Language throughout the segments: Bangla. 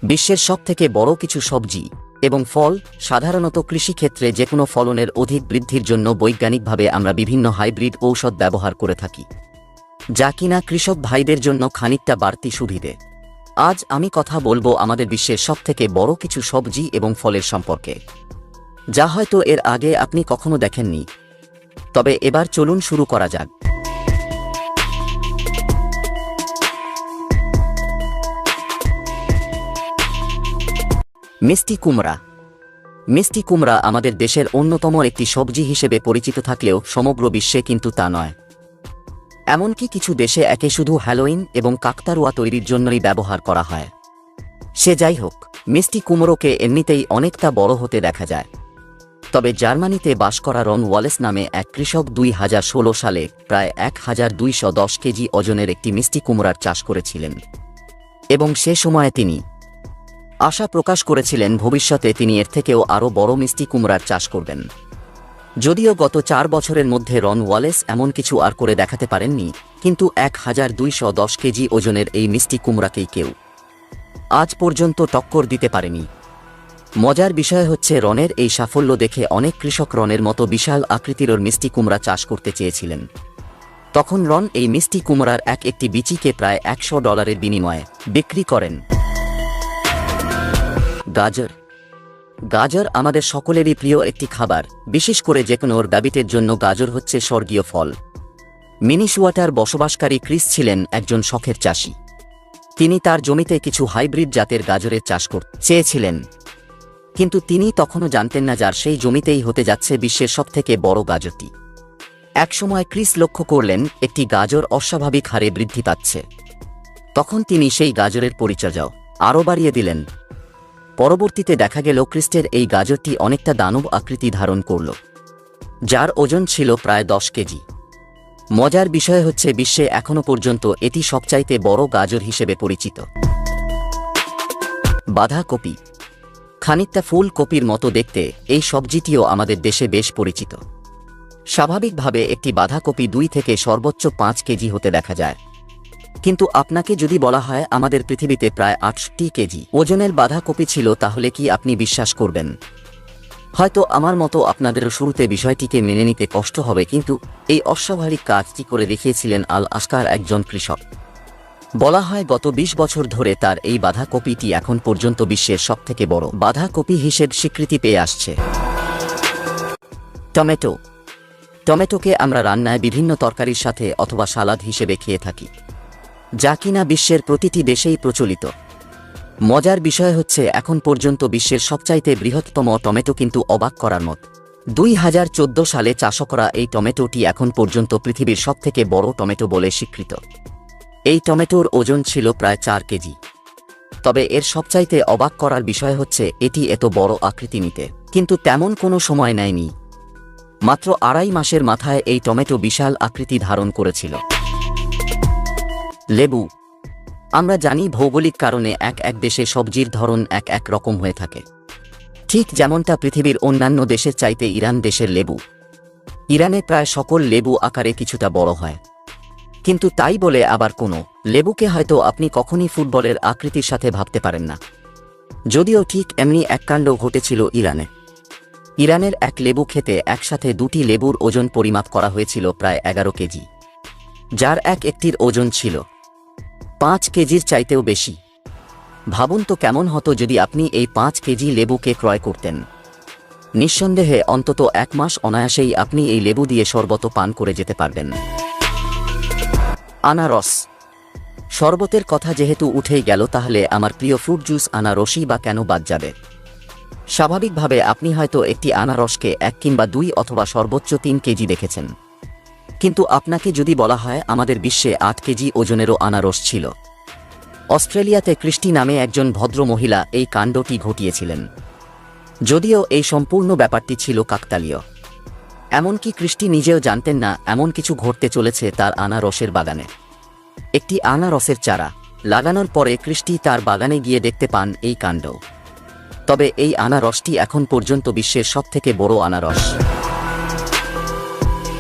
বিশ্বের সবথেকে বড় কিছু সবজি এবং ফল সাধারণত কৃষিক্ষেত্রে যে কোনো ফলনের অধিক বৃদ্ধির জন্য বৈজ্ঞানিকভাবে আমরা বিভিন্ন হাইব্রিড ঔষধ ব্যবহার করে থাকি, যা কিনা কৃষক ভাইদের জন্য খানিকটা বাড়তি সুবিধে। আজ আমি কথা বলবো আমাদের বিশ্বের সবথেকে বড় কিছু সবজি এবং ফলের সম্পর্কে, যা হয়তো এর আগে আপনি কখনো দেখেননি। তবে এবার চলুন শুরু করা যাক। মিষ্টি কুমড়া। মিষ্টি কুমড়া আমাদের দেশের অন্যতম একটি সবজি হিসেবে পরিচিত থাকলেও সমগ্র বিশ্বে কিন্তু তা নয়। এমনকি কিছু দেশে একে শুধু হ্যালোইন এবং কাকতারুয়া তৈরির জন্যই ব্যবহার করা হয়। সে যাই হোক, মিষ্টি কুমড়োকে এমনিতেই অনেকটা বড় হতে দেখা যায়। তবে জার্মানিতে বাস করা রন ওয়ালেস নামে এক কৃষক 2016 সালে প্রায় 1210 কেজি ওজনের একটি মিষ্টি কুমড়ার চাষ করেছিলেন, এবং সে সময়ে তিনি আশা প্রকাশ করেছিলেন ভবিষ্যতে তিনি এর থেকেও আরও বড় মিষ্টি কুমড়ার চাষ করবেন। যদিও গত 4 বছরের মধ্যে রন ওয়ালেস এমন কিছু আর করে দেখাতে পারেননি, কিন্তু 1210 কেজি ওজনের এই মিষ্টি কুমড়াকেই কেউ আজ পর্যন্ত টক্কর দিতে পারেনি। মজার বিষয় হচ্ছে, রনের এই সাফল্য দেখে অনেক কৃষক রনের মতো বিশাল আকৃতির মিষ্টি কুমড়া চাষ করতে চেয়েছিলেন। তখন রন এই মিষ্টি কুমড়ার একটি বিচিকে প্রায় $100 বিনিময়ে বিক্রি করেন। গাজর। গাজর আমাদের সকলেরই প্রিয় একটি খাবার, বিশেষ করে যে কোনো ডায়াবেটিসের জন্য গাজর হচ্ছে স্বর্গীয় ফল। মিনেসোটার বসবাসকারী ক্রিস ছিলেন একজন শখের চাষি। তিনি তার জমিতে কিছু হাইব্রিড জাতের গাজরের চাষ করতে চেয়েছিলেন, কিন্তু তিনি তখনও জানতেন না যার সেই জমিতেই হতে যাচ্ছে বিশ্বের সবথেকে বড় গাজরটি। একসময় ক্রিস লক্ষ্য করলেন একটি গাজর অস্বাভাবিক হারে বৃদ্ধি পাচ্ছে। তখন তিনি সেই গাজরের পরিচর্যাও আরও বাড়িয়ে দিলেন। পরবর্তীতে দেখা গেল ক্রিস্টের এই গাজরটি অনেকটা দানব আকৃতি ধারণ করল, যার ওজন ছিল প্রায় 10 কেজি। মজার বিষয় হচ্ছে, বিশ্বে এখনও পর্যন্ত এটি সবচাইতে বড় গাজর হিসেবে পরিচিত। বাঁধাকপি। খানিকটা ফুলকপির মতো দেখতে এই সবজিটিও আমাদের দেশে বেশ পরিচিত। স্বাভাবিকভাবে একটি বাঁধাকপি 2 থেকে সর্বোচ্চ 5 কেজি হতে দেখা যায়, কিন্তু আপনাকে যদি বলা হয় আমাদের পৃথিবীতে প্রায় 68 কেজি ওজনের বাঁধাকপি ছিল, তাহলে কি আপনি বিশ্বাস করবেন? হয়তো আমার মতো আপনাদেরও শুরুতে বিষয়টিকে মেনে নিতে কষ্ট হবে, কিন্তু এই অস্বাভাবিক কাজটি করে দেখিয়েছিলেন আল-আস্কার একজন কৃষক। বলা হয় গত 20 বছর ধরে তার এই বাঁধাকপিটি এখন পর্যন্ত বিশ্বের সবথেকে বড় বাঁধাকপি হিসেবে স্বীকৃতি পেয়ে আসছে। টমেটো। টমেটোকে আমরা রান্নায় বিভিন্ন তরকারির সাথে অথবা সালাদ হিসেবে খেয়ে থাকি, যা কিনা বিশ্বের প্রতিটি দেশেই প্রচলিত। মজার বিষয় হচ্ছে, এখন পর্যন্ত বিশ্বের সবচাইতে বৃহত্তম টমেটো কিন্তু অবাক করার মত। 2014 সালে চাষ করা এই টমেটোটি এখন পর্যন্ত পৃথিবীর সবথেকে বড় টমেটো বলে স্বীকৃত। এই টমেটোর ওজন ছিল প্রায় 4 কেজি। তবে এর সবচাইতে অবাক করার বিষয় হচ্ছে, এটি এত বড় আকৃতি নিতে কিন্তু তেমন কোনো সময় নেয়নি। মাত্র 2.5 মাসের মাথায় এই টমেটো বিশাল আকৃতি ধারণ করেছিল। লেবু। আমরা জানি ভৌগোলিক কারণে এক দেশে সবজির ধরন এক রকম হয়ে থাকে। ঠিক যেমনটা পৃথিবীর অন্যান্য দেশের চাইতে ইরান দেশের লেবু, ইরানে প্রায় সকল লেবু আকারে কিছুটা বড় হয়, কিন্তু তাই বলে আবার কোনো লেবুকে হয়তো আপনি কখনই ফুটবলের আকৃতির সাথে ভাবতে পারেন না। যদিও ঠিক এমনি এক কাণ্ড ঘটেছিল ইরানে। ইরানের এক লেবু খেতে একসাথে 2টি লেবুর ওজন পরিমাপ করা হয়েছিল প্রায় 11 কেজি, যার একটির ওজন ছিল 5 কেজির চাইতেও বেশি। ভাবুন তো কেমন হতো যদি আপনি এই 5 কেজি লেবুকে ক্রয় করতেন। নিঃসন্দেহে অন্তত 1 মাস অনায়াসেই আপনি এই লেবু দিয়ে শরবত পান করে যেতে পারবেন। আনারস। শরবতের কথা যেহেতু উঠেই গেল, তাহলে আমার প্রিয় ফ্রুট জুস আনারসই বা কেন বাদ যাবে। স্বাভাবিকভাবে আপনি হয়তো একটি আনারসকে 1 কিংবা 2 অথবা সর্বোচ্চ 3 কেজি দেখেছেন, কিন্তু আপনাকে যদি বলা হয় আমাদের বিশ্বে 8 কেজি ওজনেরও আনারস ছিল। অস্ট্রেলিয়াতে ক্রিস্টি নামে একজন ভদ্র মহিলা এই কাণ্ডটি ঘটিয়েছিলেন, যদিও এই সম্পূর্ণ ব্যাপারটি ছিল কাকতালীয়। এমনকি ক্রিস্টি নিজেও জানতেন না এমন কিছু ঘটতে চলেছে তার আনারসের বাগানে। একটি আনারসের চারা লাগানোর পরে ক্রিস্টি তার বাগানে গিয়ে দেখতে পান এই কাণ্ড। তবে এই আনারসটি এখন পর্যন্ত বিশ্বের সবথেকে বড় আনারস।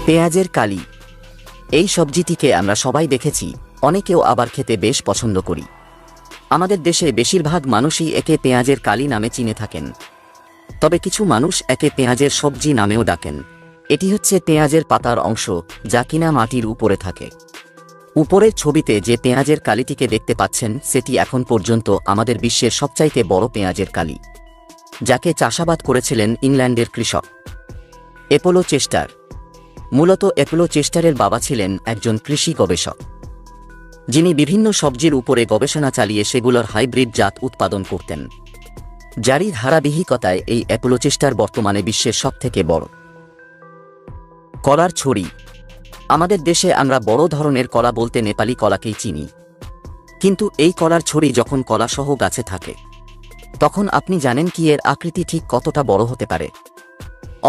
পেঁয়াজের কালি। এই সবজিটিকে আমরা সবাই দেখেছি, অনেকেও আবার খেতে বেশ পছন্দ করি। আমাদের দেশে বেশিরভাগ মানুষই একে পেঁয়াজের কালি নামে চিনে থাকেন, তবে কিছু মানুষ একে পেঁয়াজের সবজি নামেও ডাকেন। এটি হচ্ছে পেঁয়াজের পাতার অংশ, যা কিনা মাটির উপরে থাকে। উপরের ছবিতে যে পেঁয়াজের কালিটিকে দেখতে পাচ্ছেন সেটি এখন পর্যন্ত আমাদের বিশ্বের সবচাইতে বড় পেঁয়াজের কালি, যাকে চাষাবাদ করেছিলেন ইংল্যান্ডের কৃষক অ্যাপোলো চেস্টার। মূলত অ্যাপোলো চেস্টারের বাবা ছিলেন একজন কৃষি গবেষক, যিনি বিভিন্ন সবজির উপরে গবেষণা চালিয়ে সেগুলোর হাইব্রিড জাত উৎপাদন করতেন, যারই ধারাবাহিকতায় এই অ্যাপোলো চেস্টার বর্তমানে বিশ্বের সবথেকে বড়। কলার ছড়ি। আমাদের দেশে আমরা বড় ধরনের কলা বলতে নেপালি কলাকেই চিনি, কিন্তু এই কলার ছড়ি যখন কলাসহ গাছে থাকে তখন আপনি জানেন কি এর আকৃতি ঠিক কতটা বড় হতে পারে?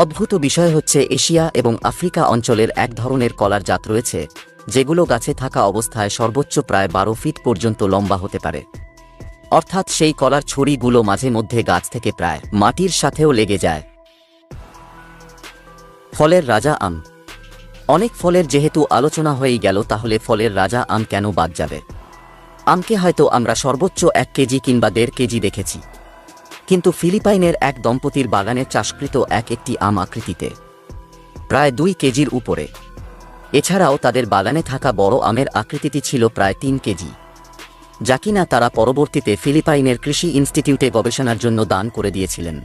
অদ্ভুত বিষয় হচ্ছে এশিয়া এবং আফ্রিকা অঞ্চলের এক ধরনের কলার জাত রয়েছে যেগুলো গাছে থাকা অবস্থায় সর্বোচ্চ প্রায় 12 ফিট পর্যন্ত লম্বা হতে পারে। অর্থাৎ সেই কলার ছড়িগুলো মাঝে মধ্যে গাছ থেকে প্রায় মাটির সাথেও লেগে যায়। ফলের রাজা আম। অনেক ফলের যেহেতু আলোচনা হয়েই গেল, তাহলে ফলের রাজা আম কেন বাদ যাবে? আমকে হয়তো আমরা সর্বোচ্চ 1 কেজি কিংবা 1.5 কেজি দেখেছি, কিন্তু ফিলিপাইনের এক দম্পতির বাগানে চাষকৃত একটি আম আকৃতিতে প্রায় 2 কেজির উপরে। এছাড়াও তাদের বাগানে থাকা বড় আমের আকৃতিটি ছিল প্রায় 3 কেজি, যা কিনা তারা পরবর্তীতে ফিলিপাইনের কৃষি ইনস্টিটিউটে গবেষণার জন্য দান করে দিয়েছিলেন।